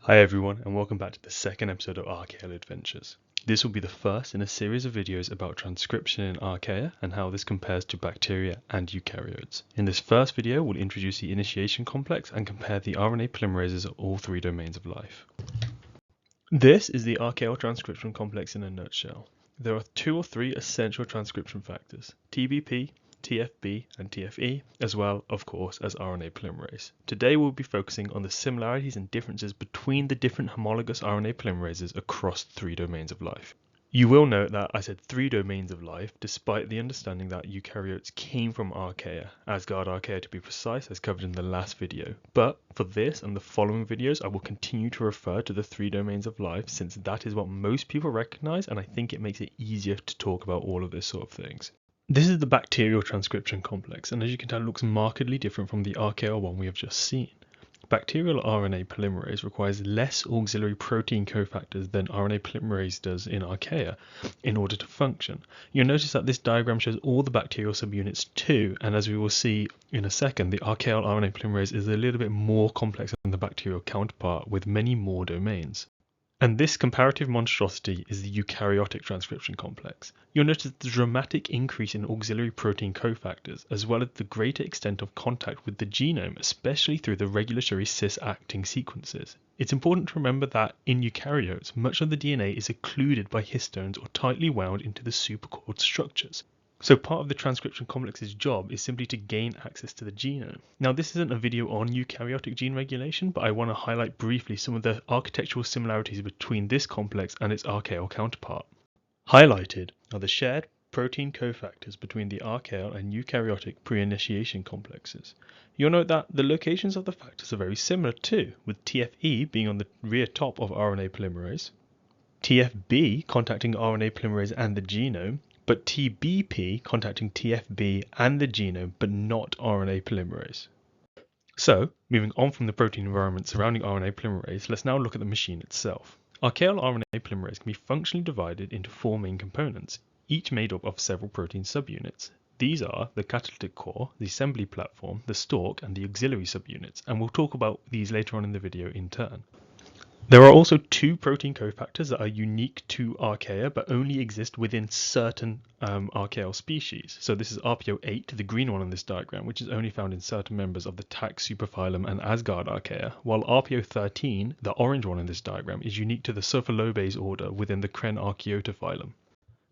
Hi everyone, and welcome back to the second episode of Archaeal Adventures. This will be the first in a series of videos about transcription in Archaea and how this compares to bacteria and eukaryotes. In this first video, we'll introduce the initiation complex and compare the RNA polymerases of all three domains of life. This is the Archaeal transcription complex in a nutshell. There are two or three essential transcription factors, TBP, TFB and TFE, as well, of course, as RNA polymerase. Today we'll be focusing on the similarities and differences between the different homologous RNA polymerases across three domains of life. You will note that I said three domains of life, despite the understanding that eukaryotes came from Archaea, Asgard Archaea to be precise, as covered in the last video. But for this and the following videos, I will continue to refer to the three domains of life, since that is what most people recognize, and I think it makes it easier to talk about all of this sort of things. This is the bacterial transcription complex, and as you can tell, it looks markedly different from the Archaea one we have just seen. Bacterial RNA polymerase requires less auxiliary protein cofactors than RNA polymerase does in Archaea in order to function. You'll notice that this diagram shows all the bacterial subunits too, and as we will see in a second, the Archaeal RNA polymerase is a little bit more complex than the bacterial counterpart with many more domains. And this comparative monstrosity is the eukaryotic transcription complex. You'll notice the dramatic increase in auxiliary protein cofactors, as well as the greater extent of contact with the genome, especially through the regulatory cis-acting sequences. It's important to remember that in eukaryotes, much of the DNA is occluded by histones or tightly wound into the supercoiled structures. So part of the transcription complex's job is simply to gain access to the genome. Now this isn't a video on eukaryotic gene regulation, but I want to highlight briefly some of the architectural similarities between this complex and its Archaeal counterpart. Highlighted are the shared protein cofactors between the Archaeal and eukaryotic pre-initiation complexes. You'll note that the locations of the factors are very similar too, with TFE being on the rear top of RNA polymerase, TFB contacting RNA polymerase and the genome, but TBP contacting TFB and the genome, but not RNA polymerase. So, moving on from the protein environment surrounding RNA polymerase, let's now look at the machine itself. Archaeal RNA polymerase can be functionally divided into four main components, each made up of several protein subunits. These are the catalytic core, the assembly platform, the stalk, and the auxiliary subunits, and we'll talk about these later on in the video in turn. There are also two protein cofactors that are unique to Archaea but only exist within certain Archaeal species. So this is RPO8, the green one in this diagram, which is only found in certain members of the tax superphylum and Asgard Archaea, while RPO13, the orange one in this diagram, is unique to the Sulfolobase order within the Cren Archaeota phylum.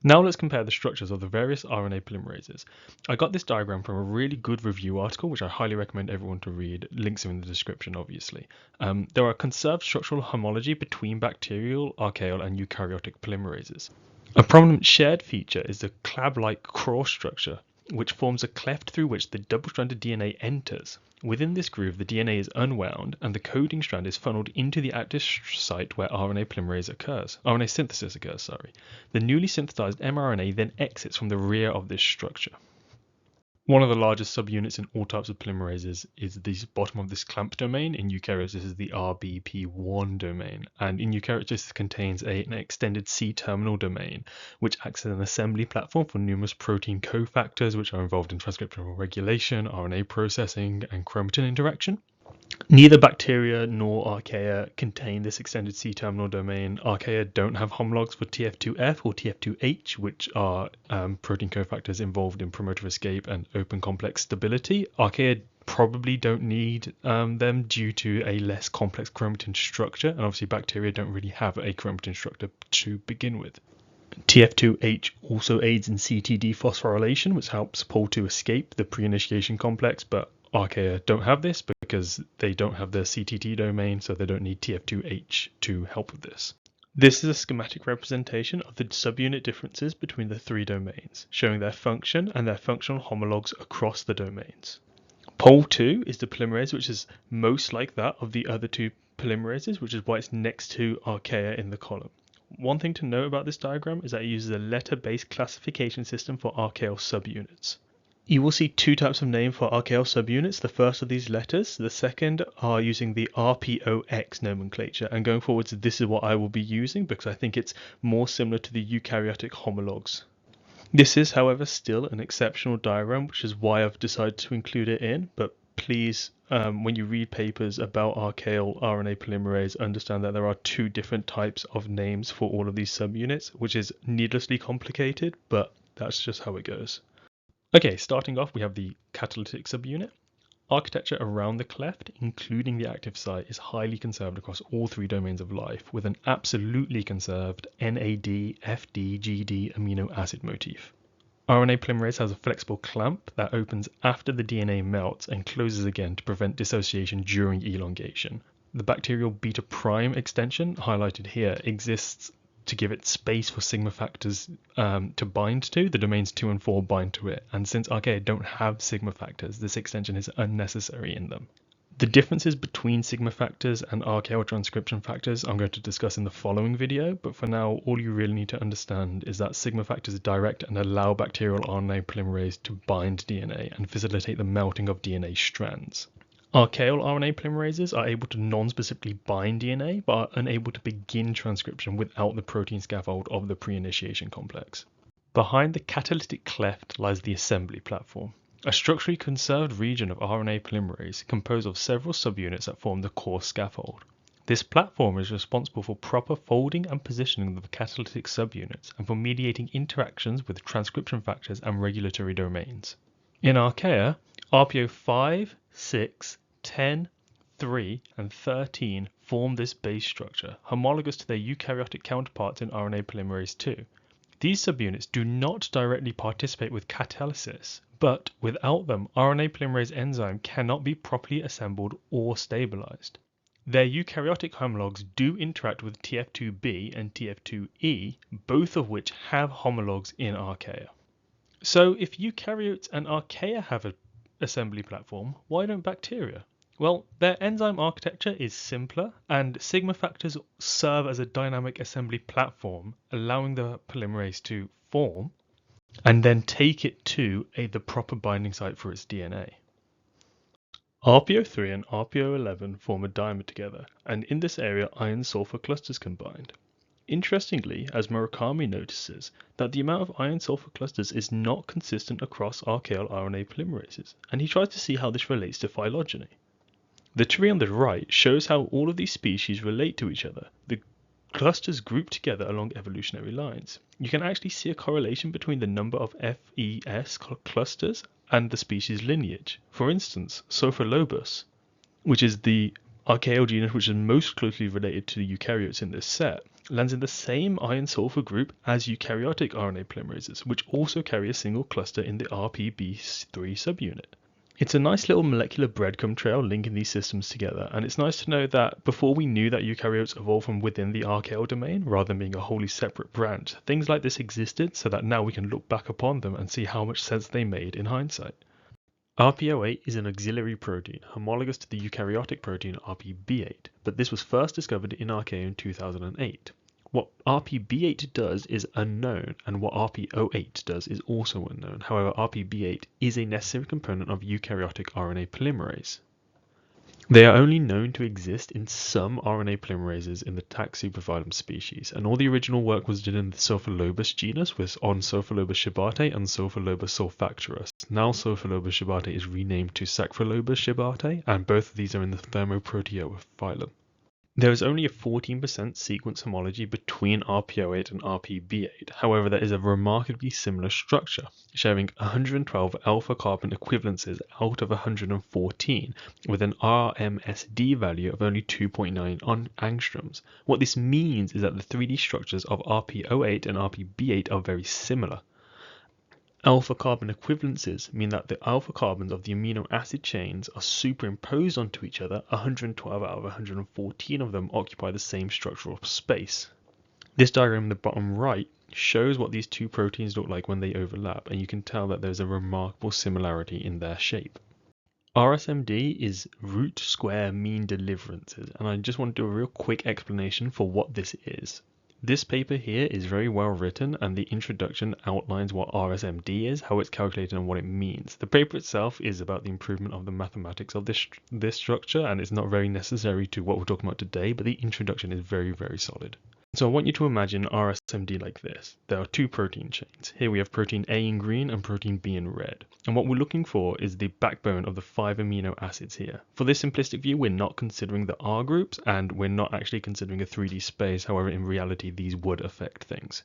Now let's compare the structures of the various RNA polymerases. I got this diagram from a really good review article, which I highly recommend everyone to read. Links are in the description, obviously. There are conserved structural homology between bacterial, archaeal, and eukaryotic polymerases. A prominent shared feature is the clab-like cross structure, which forms a cleft through which the double-stranded DNA enters. Within this groove, the DNA is unwound and the coding strand is funneled into the active site where RNA synthesis occurs. The newly synthesized mRNA then exits from the rear of this structure. One of the largest subunits in all types of polymerases is the bottom of this clamp domain. In eukaryotes, this is the RBP1 domain, and in eukaryotes this contains an extended C-terminal domain, which acts as an assembly platform for numerous protein cofactors which are involved in transcriptional regulation, RNA processing, and chromatin interaction. Neither bacteria nor Archaea contain this extended C-terminal domain. Archaea don't have homologs for TF2F or TF2H, which are protein cofactors involved in promoter escape and open complex stability. Archaea probably don't need them due to a less complex chromatin structure, and obviously bacteria don't really have a chromatin structure to begin with. TF2H also aids in CTD phosphorylation, which helps PolII escape the pre-initiation complex, but Archaea don't have this because they don't have the CTT domain, so they don't need TF2H to help with this. This is a schematic representation of the subunit differences between the three domains, showing their function and their functional homologs across the domains. PolII is the polymerase which is most like that of the other two polymerases, which is why it's next to Archaea in the column. One thing to note about this diagram is that it uses a letter-based classification system for Archaeal subunits. You will see two types of name for Archaeal subunits. The first of these letters, the second are using the RPOX nomenclature, and going forwards this is what I will be using because I think it's more similar to the eukaryotic homologs. This is, however, still an exceptional diagram, which is why I've decided to include it in, but please when you read papers about Archaeal RNA Polymerase, understand that there are two different types of names for all of these subunits, which is needlessly complicated, but that's just how it goes. Okay, starting off, we have the catalytic subunit. Architecture around the cleft, including the active site, is highly conserved across all three domains of life, with an absolutely conserved NAD, FD, GD amino acid motif. RNA polymerase has a flexible clamp that opens after the DNA melts and closes again to prevent dissociation during elongation. The bacterial beta prime extension, highlighted here, exists to give it space for sigma factors to bind to. The domains 2 and 4 bind to it, and since Archaea don't have sigma factors, this extension is unnecessary in them. The differences between sigma factors and Archaeal transcription factors I'm going to discuss in the following video, but for now all you really need to understand is that sigma factors direct and allow bacterial RNA polymerase to bind DNA and facilitate the melting of DNA strands. Archaeal RNA polymerases are able to non-specifically bind DNA, but are unable to begin transcription without the protein scaffold of the pre-initiation complex. Behind the catalytic cleft lies the assembly platform, a structurally conserved region of RNA polymerase composed of several subunits that form the core scaffold. This platform is responsible for proper folding and positioning of the catalytic subunits and for mediating interactions with transcription factors and regulatory domains. In Archaea, RPO 5, 6, 10, 3, and 13 form this base structure, homologous to their eukaryotic counterparts in RNA polymerase II. These subunits do not directly participate with catalysis, but without them, RNA polymerase enzyme cannot be properly assembled or stabilized. Their eukaryotic homologs do interact with TF2B and TF2E, both of which have homologs in Archaea. So if eukaryotes and Archaea have an assembly platform, why don't bacteria? Well, their enzyme architecture is simpler, and sigma factors serve as a dynamic assembly platform, allowing the polymerase to form and then take it to the proper binding site for its DNA. RPO3 and RPO11 form a dimer together, and in this area iron-sulfur clusters can bind. Interestingly, as Murakami notices, that the amount of iron-sulfur clusters is not consistent across Archaeal RNA polymerases, and he tries to see how this relates to phylogeny. The tree on the right shows how all of these species relate to each other. The clusters group together along evolutionary lines. You can actually see a correlation between the number of FES clusters and the species lineage. For instance, Sophrolobus, which is the Archaeal genus which is most closely related to the eukaryotes in this set, lands in the same iron-sulfur group as eukaryotic RNA polymerases, which also carry a single cluster in the RPB3 subunit. It's a nice little molecular breadcrumb trail linking these systems together, and it's nice to know that before we knew that eukaryotes evolved from within the Archaeal domain rather than being a wholly separate branch, things like this existed so that now we can look back upon them and see how much sense they made in hindsight. RPO8 is an auxiliary protein, homologous to the eukaryotic protein RPB8, but this was first discovered in Archaea in 2008. What RPB8 does is unknown, and what RPO8 does is also unknown. However, RPB8 is a necessary component of eukaryotic RNA polymerase. They are only known to exist in some RNA polymerases in the tax superphylum species, and all the original work was done in the Sophrolobus genus on Sophrolobus shibata and Sophrolobus sulfactorus. Now Sophrolobus shibata is renamed to Sacrolobus shibata, and both of these are in the Thermoprotea phylum. There is only a 14% sequence homology between RPO8 and RPB8, however there is a remarkably similar structure, sharing 112 alpha carbon equivalences out of 114, with an RMSD value of only 2.9 angstroms. What this means is that the 3D structures of RPO8 and RPB8 are very similar. Alpha carbon equivalences mean that the alpha carbons of the amino acid chains are superimposed onto each other. 112 out of 114 of them occupy the same structural space. This diagram in the bottom right shows what these two proteins look like when they overlap, and you can tell that there's a remarkable similarity in their shape. RSMD is root square mean deliverances, and I just want to do a real quick explanation for what this is. This paper here is very well written, and the introduction outlines what RSMD is, how it's calculated, and what it means. The paper itself is about the improvement of the mathematics of this structure, and it's not very necessary to what we're talking about today, but the introduction is very, very solid. So I want you to imagine RSMD like this. There are two protein chains. Here we have protein A in green and protein B in red. And what we're looking for is the backbone of the 5 amino acids here. For this simplistic view, we're not considering the R groups and we're not actually considering a 3D space. However, in reality, these would affect things.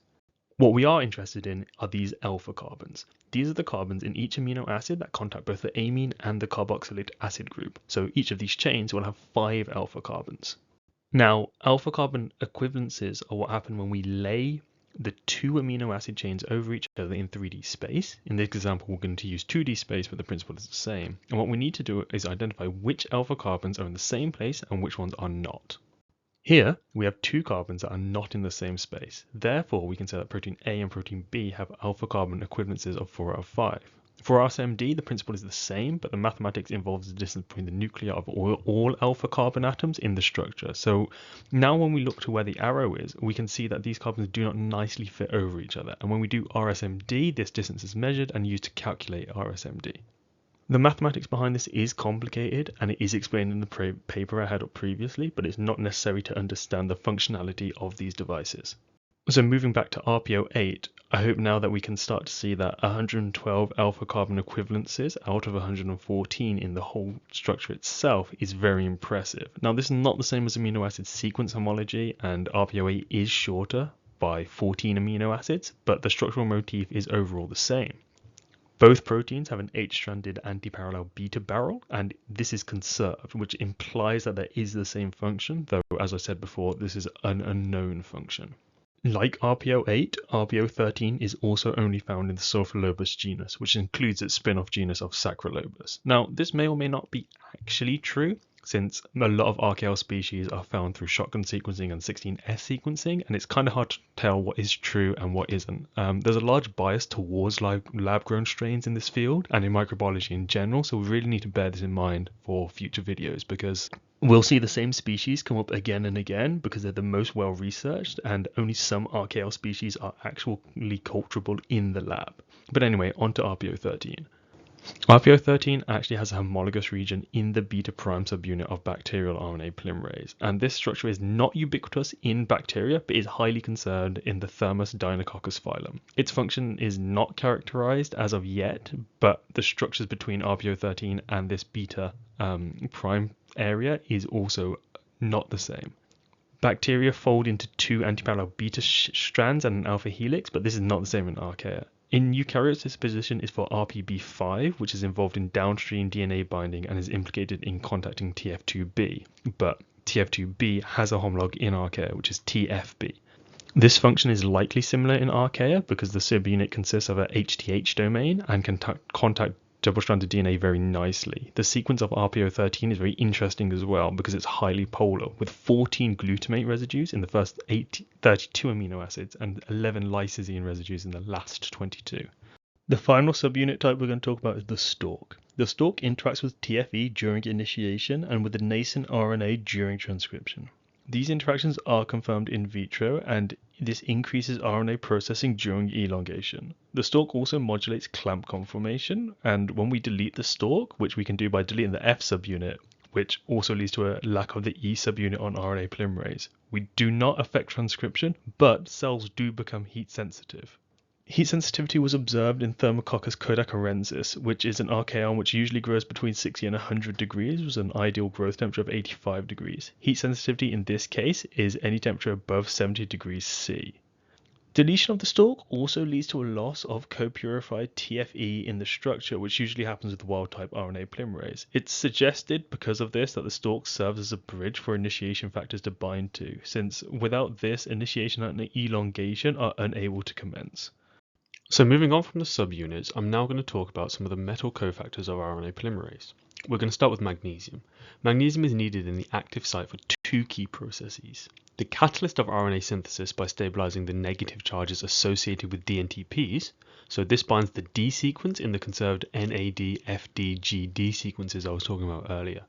What we are interested in are these alpha carbons. These are the carbons in each amino acid that contact both the amine and the carboxylic acid group. So each of these chains will have 5 alpha carbons. Now, alpha carbon equivalences are what happen when we lay the 2 amino acid chains over each other in 3D space. In this example, we're going to use 2D space, but the principle is the same. And what we need to do is identify which alpha carbons are in the same place and which ones are not. Here, we have 2 carbons that are not in the same space. Therefore, we can say that protein A and protein B have alpha carbon equivalences of 4 out of 5. For RSMD, the principle is the same, but the mathematics involves the distance between the nuclei of all alpha carbon atoms in the structure. So now when we look to where the arrow is, we can see that these carbons do not nicely fit over each other. And when we do RSMD, this distance is measured and used to calculate RSMD. The mathematics behind this is complicated and it is explained in the paper I had up previously, but it's not necessary to understand the functionality of these devices. So moving back to RPO8, I hope now that we can start to see that 112 alpha carbon equivalences out of 114 in the whole structure itself is very impressive. Now this is not the same as amino acid sequence homology, and RPO8 is shorter by 14 amino acids, but the structural motif is overall the same. Both proteins have an H-stranded antiparallel beta barrel, and this is conserved, which implies that there is the same function, though as I said before, this is an unknown function. Like RPO8, RPO13 is also only found in the Sulfolobus genus, which includes its spin-off genus of Sacrolobus. Now, this may or may not be actually true, since a lot of Archaeal species are found through shotgun sequencing and 16S sequencing, and it's kind of hard to tell what is true and what isn't. There's a large bias towards lab-grown strains in this field and in microbiology in general, so we really need to bear this in mind for future videos, because we'll see the same species come up again and again because they're the most well-researched, and only some Archaeal species are actually culturable in the lab. But anyway, on to RPO13. RPO13 actually has a homologous region in the beta prime subunit of bacterial RNA polymerase, and this structure is not ubiquitous in bacteria but is highly conserved in the Thermus Deinococcus phylum. Its function is not characterized as of yet, but the structures between RPO13 and this beta prime area is also not the same. Bacteria fold into 2 antiparallel beta strands and an alpha helix, but this is not the same in Archaea. In eukaryotes, this position is for RPB5, which is involved in downstream DNA binding and is implicated in contacting TF2B, but TF2B has a homolog in Archaea, which is TFB. This function is likely similar in Archaea because the subunit consists of a HTH domain and can contact double-stranded DNA very nicely. The sequence of RPO13 is very interesting as well because it's highly polar, with 14 glutamate residues in the first 32 amino acids and 11 lysosine residues in the last 22. The final subunit type we're going to talk about is the stalk. The stalk interacts with TFE during initiation and with the nascent RNA during transcription. These interactions are confirmed in vitro, and this increases RNA processing during elongation. The stalk also modulates clamp conformation, and when we delete the stalk, which we can do by deleting the F subunit, which also leads to a lack of the E subunit on RNA polymerase, we do not affect transcription, but cells do become heat sensitive. Heat sensitivity was observed in Thermococcus kodacarensis, which is an archaeon which usually grows between 60 and 100 degrees, with an ideal growth temperature of 85 degrees. Heat sensitivity in this case is any temperature above 70 degrees C. Deletion of the stalk also leads to a loss of co-purified TFE in the structure, which usually happens with wild-type RNA polymerase. It's suggested because of this that the stalk serves as a bridge for initiation factors to bind to, since without this, initiation and elongation are unable to commence. So moving on from the subunits, I'm now going to talk about some of the metal cofactors of RNA polymerase. We're going to start with magnesium. Magnesium is needed in the active site for 2 key processes. The catalyst of RNA synthesis by stabilizing the negative charges associated with DNTPs, so this binds the D sequence in the conserved NAD, FD, GD sequences I was talking about earlier.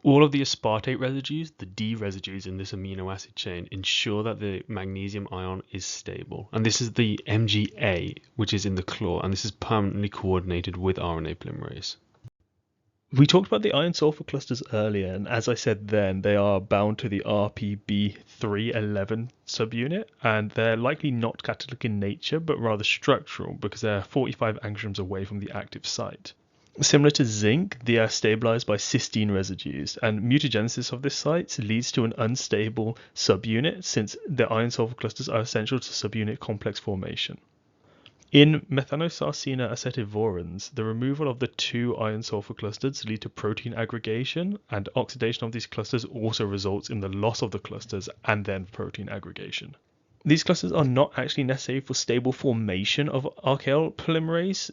All of the aspartate residues, the D residues in this amino acid chain, ensure that the magnesium ion is stable. And this is the MGA, which is in the claw, and this is permanently coordinated with RNA polymerase. We talked about the iron sulfur clusters earlier, and as I said then, they are bound to the RPB311 subunit, and they're likely not catalytic in nature, but rather structural because they're 45 angstroms away from the active site. Similar to zinc, they are stabilized by cysteine residues, and mutagenesis of this site leads to an unstable subunit since the iron sulfur clusters are essential to subunit complex formation. In methanosarcina acetivorans, the removal of the two iron sulfur clusters lead to protein aggregation, and oxidation of these clusters also results in the loss of the clusters and then protein aggregation. These clusters are not actually necessary for stable formation of Archaeal polymerase,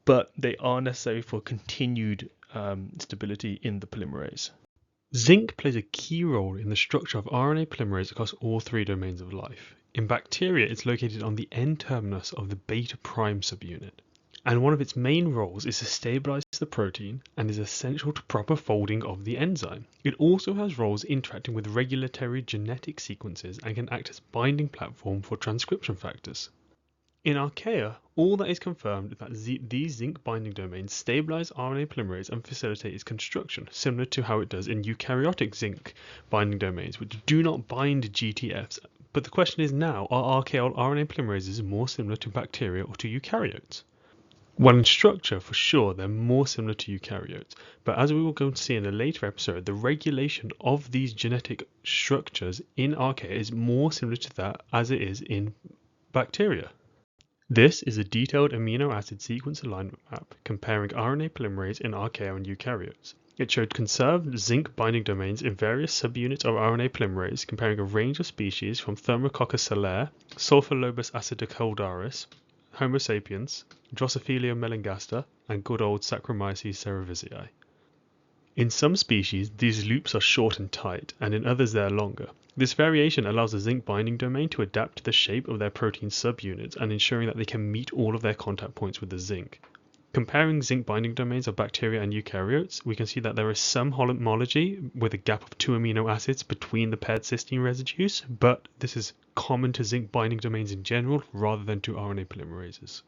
but they are necessary for continued stability in the polymerase. Zinc plays a key role in the structure of RNA polymerase across all three domains of life. In bacteria, it's located on the N-terminus of the beta prime subunit, and one of its main roles is to stabilize the protein and is essential to proper folding of the enzyme. It also has roles interacting with regulatory genetic sequences and can act as binding platform for transcription factors. In Archaea, all that is confirmed is that these zinc binding domains stabilize RNA polymerase and facilitate its construction, similar to how it does in eukaryotic zinc binding domains, which do not bind GTFs. But the question is now, are Archaeal RNA polymerases more similar to bacteria or to eukaryotes? Well, in structure, for sure, they're more similar to eukaryotes, but as we will go to see in a later episode, the regulation of these genetic structures in Archaea is more similar to that as it is in bacteria. This is a detailed amino acid sequence alignment map comparing RNA polymerase in Archaea and eukaryotes. It showed conserved zinc binding domains in various subunits of RNA polymerase, comparing a range of species from Thermococcus celer, Sulfolobus acidicodaris, Homo sapiens, Drosophila melanogaster, and good old Saccharomyces cerevisiae. In some species, these loops are short and tight, and in others they are longer. This variation allows the zinc binding domain to adapt to the shape of their protein subunits and ensuring that they can meet all of their contact points with the zinc. Comparing zinc binding domains of bacteria and eukaryotes, we can see that there is some homology with a gap of 2 amino acids between the paired cysteine residues, but this is common to zinc binding domains in general rather than to RNA polymerases.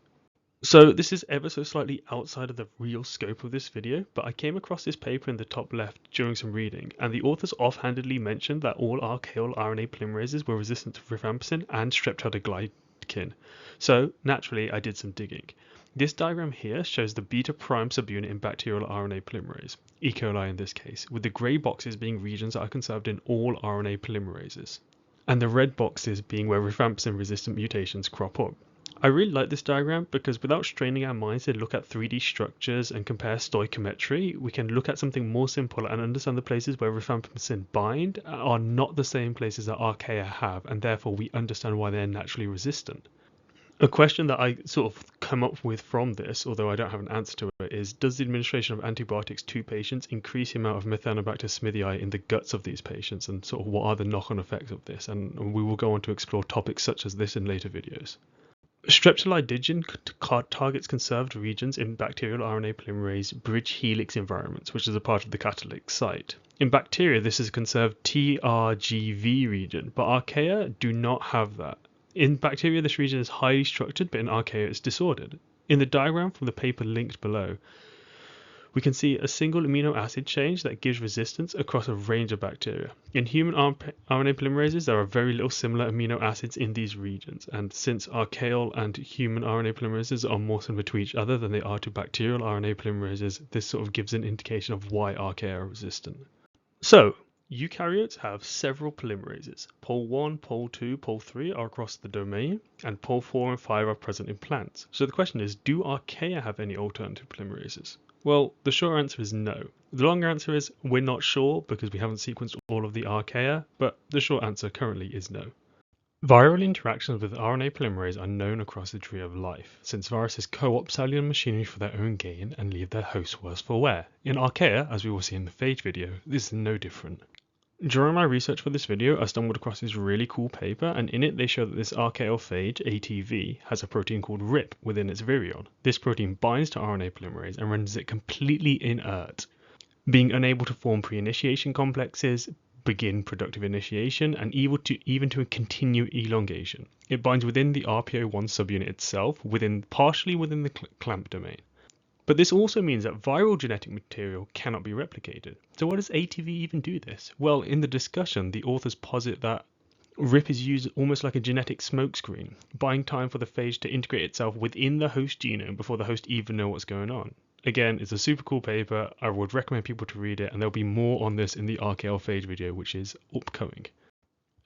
So this is ever so slightly outside of the real scope of this video, but I came across this paper in the top left during some reading, and the authors offhandedly mentioned that all Archaeal RNA polymerases were resistant to rifampicin and streptozotocin. So naturally I did some digging. This diagram here shows the beta prime subunit in bacterial RNA polymerase, E. coli in this case, with the grey boxes being regions that are conserved in all RNA polymerases, and the red boxes being where rifampicin resistant mutations crop up. I really like this diagram because without straining our minds to look at 3D structures and compare stoichiometry, we can look at something more simple and understand the places where rifampicin bind are not the same places that Archaea have, and therefore we understand why they're naturally resistant. A question that I sort of come up with from this, although I don't have an answer to it, is does the administration of antibiotics to patients increase the amount of Methanobacter smithii in the guts of these patients, and sort of what are the knock-on effects of this? And we will go on to explore topics such as this in later videos. Streptolide targets conserved regions in bacterial RNA polymerase bridge helix environments, which is a part of the catalytic site. In bacteria, this is a conserved TRGV region, but Archaea do not have that. In bacteria, this region is highly structured, but in Archaea it's disordered. In the diagram from the paper linked below, we can see a single amino acid change that gives resistance across a range of bacteria. In human RNA polymerases, there are very little similar amino acids in these regions, and since Archaeal and human RNA polymerases are more similar to each other than they are to bacterial RNA polymerases, this sort of gives an indication of why Archaea are resistant. So, eukaryotes have several polymerases. PolI, PolII, PolIII are across the domain, and PolIV and 5 are present in plants. So the question is, do Archaea have any alternative polymerases? Well, the short answer is no. The long answer is we're not sure because we haven't sequenced all of the Archaea, but the short answer currently is no. Viral interactions with RNA polymerase are known across the tree of life, since viruses co-opt cellular machinery for their own gain and leave their host worse for wear. In Archaea, as we will see in the phage video, this is no different. During my research for this video, I stumbled across this really cool paper, and in it they show that this Archaeal phage, ATV, has a protein called RIP within its virion. This protein binds to RNA polymerase and renders it completely inert, being unable to form pre-initiation complexes, begin productive initiation, and even to continue elongation. It binds within the RPO1 subunit itself, partially within the clamp domain. But this also means that viral genetic material cannot be replicated. So why does ATV even do this? Well, in the discussion, the authors posit that RIP is used almost like a genetic smokescreen, buying time for the phage to integrate itself within the host genome before the host even know what's going on. Again, it's a super cool paper. I would recommend people to read it, and there'll be more on this in the Archaeal phage video, which is upcoming.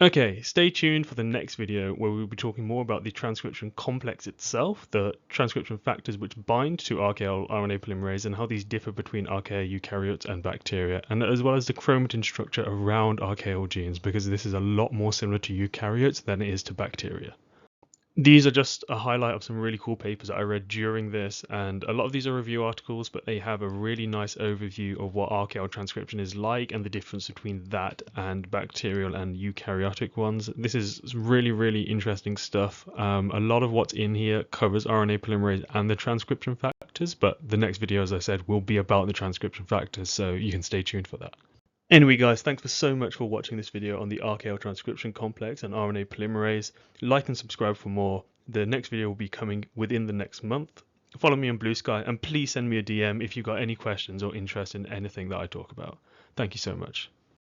Okay, stay tuned for the next video where we'll be talking more about the transcription complex itself, the transcription factors which bind to Archaeal RNA Polymerase and how these differ between Archaea eukaryotes and bacteria, and as well as the chromatin structure around archaeal genes, because this is a lot more similar to eukaryotes than it is to bacteria. These are just a highlight of some really cool papers that I read during this, and a lot of these are review articles, but they have a really nice overview of what archaeal transcription is like and the difference between that and bacterial and eukaryotic ones. This is really, really interesting stuff. A lot of what's in here covers RNA polymerase and the transcription factors, but the next video, as I said, will be about the transcription factors, so you can stay tuned for that. Anyway guys, thanks so much for watching this video on the Archaeal transcription complex and RNA polymerase. Like and subscribe for more. The next video will be coming within the next month. Follow me on Blue Sky and please send me a DM if you've got any questions or interest in anything that I talk about. Thank you so much.